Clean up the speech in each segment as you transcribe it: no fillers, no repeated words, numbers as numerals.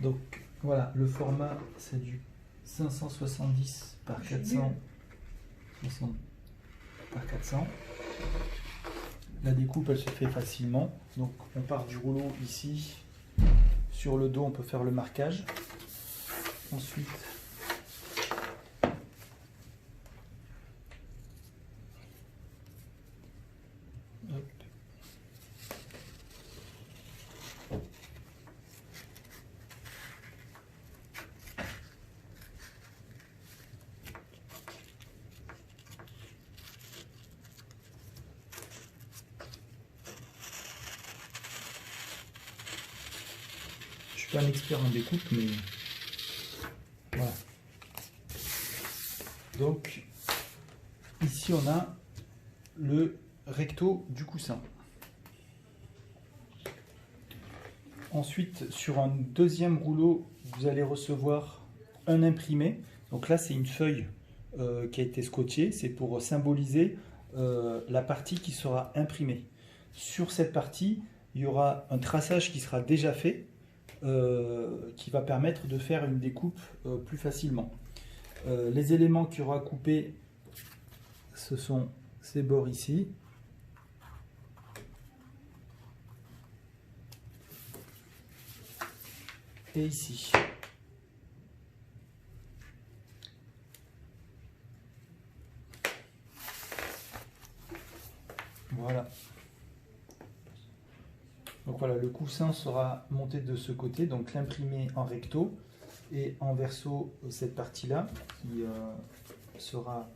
Donc voilà, le format c'est du 570 par 400 par 400. La découpe elle se fait facilement. Donc on part du rouleau ici. Sur le dos on peut faire le marquage. Ensuite hop. Je suis pas un expert en découpe, mais voilà. Donc ici on a le recto du coussin. Ensuite, sur un deuxième rouleau, vous allez recevoir un imprimé. Donc là, c'est une feuille qui a été scotchée. C'est pour symboliser la partie qui sera imprimée. Sur cette partie, il y aura un traçage qui sera déjà fait, qui va permettre de faire une découpe plus facilement. Les éléments qu'il y aura à couper, ce sont ces bords ici. Et ici. Voilà. Donc voilà, le coussin sera monté de ce côté, donc l'imprimé en recto et en verso cette partie-là qui sera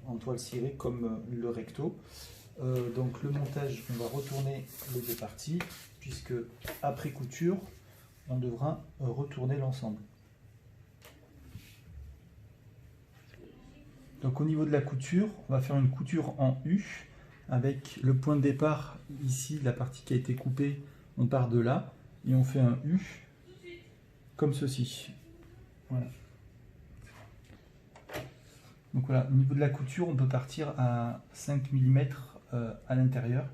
en toile cirée comme le recto. Donc le montage, on va retourner les deux parties puisque après couture, on devra retourner l'ensemble. Donc au niveau de la couture, on va faire une couture en U avec le point de départ ici, la partie qui a été coupée, on part de là et on fait un U comme ceci. Voilà. Donc voilà, au niveau de la couture, on peut partir à 5 mm à l'intérieur.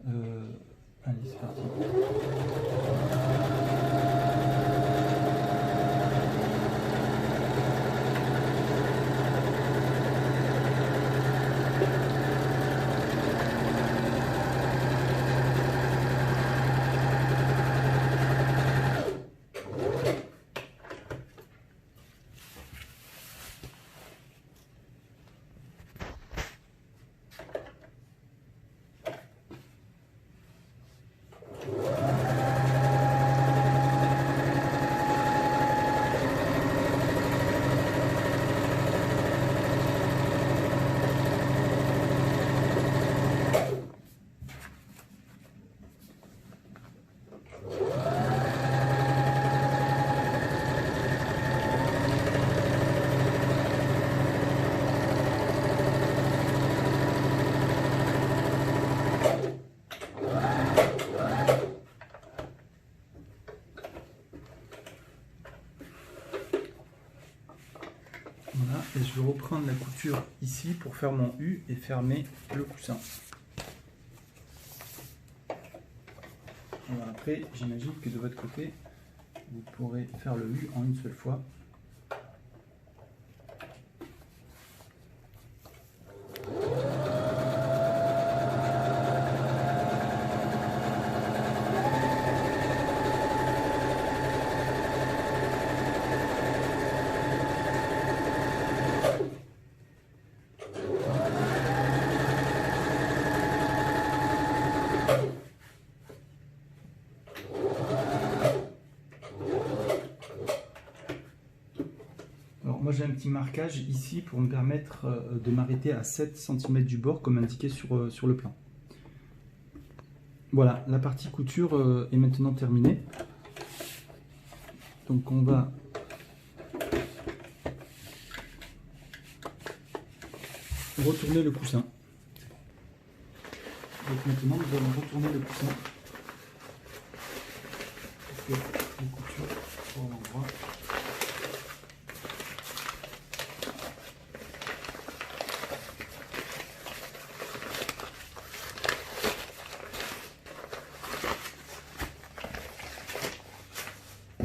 Allez, c'est parti. Voilà, et je vais reprendre la couture ici pour faire mon U et fermer le coussin. Voilà, après, j'imagine que de votre côté, vous pourrez faire le U en une seule fois. Alors moi j'ai un petit marquage ici pour me permettre de m'arrêter à 7 cm du bord comme indiqué sur le plan. Voilà, la partie couture est maintenant terminée. Donc on va retourner le coussin. Donc maintenant nous allons retourner le coussin. Parce que les coutures sont à l'endroit.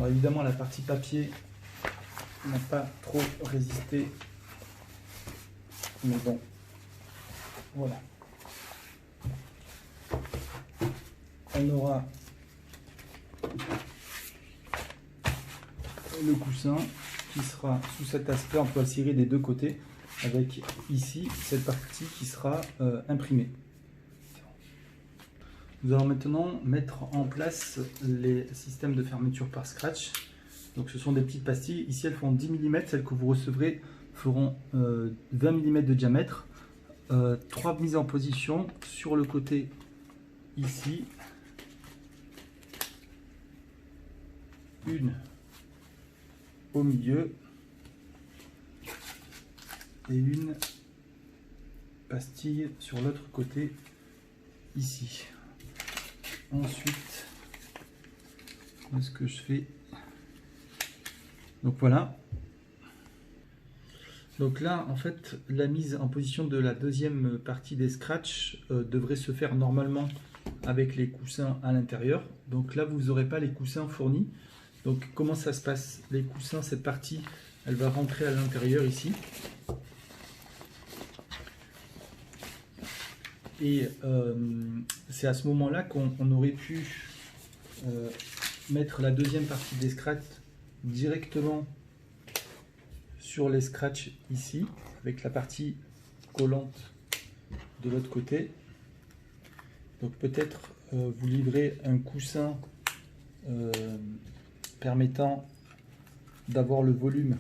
Alors évidemment, la partie papier n'a pas trop résisté, mais bon, voilà. On aura le coussin qui sera sous cet aspect, on peut le cirer des deux côtés, avec ici cette partie qui sera imprimée. Nous allons maintenant mettre en place les systèmes de fermeture par scratch. Donc ce sont des petites pastilles, ici elles font 10 mm, celles que vous recevrez feront 20 mm de diamètre. 3 mises en position sur le côté ici, une au milieu et une pastille sur l'autre côté ici. Ensuite, ce que je fais, donc voilà. Donc là, en fait, la mise en position de la deuxième partie des scratchs devrait se faire normalement avec les coussins à l'intérieur. Donc là, vous n'aurez pas les coussins fournis. Donc comment ça se passe? Les coussins, cette partie, elle va rentrer à l'intérieur ici. Et c'est à ce moment-là qu'on aurait pu mettre la deuxième partie des scratchs directement sur les scratchs ici, avec la partie collante de l'autre côté. Donc peut-être vous livrez un coussin permettant d'avoir le volume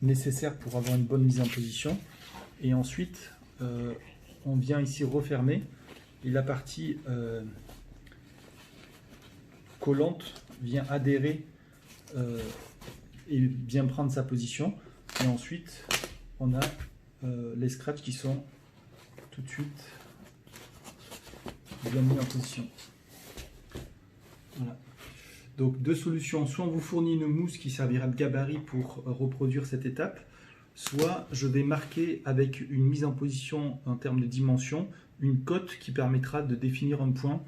nécessaire pour avoir une bonne mise en position. Et ensuite, on vient ici refermer et la partie collante vient adhérer et bien prendre sa position. Et ensuite, on a les scratchs qui sont tout de suite bien mis en position. Voilà. Donc deux solutions, soit on vous fournit une mousse qui servira de gabarit pour reproduire cette étape, soit je vais marquer avec une mise en position en termes de dimension, une cote qui permettra de définir un point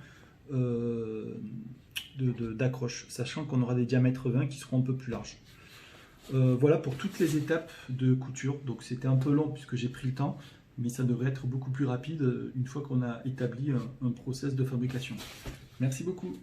d'accroche, sachant qu'on aura des diamètres 20 qui seront un peu plus larges. Voilà pour toutes les étapes de couture. Donc c'était un peu long puisque j'ai pris le temps, mais ça devrait être beaucoup plus rapide une fois qu'on a établi un process de fabrication. Merci beaucoup.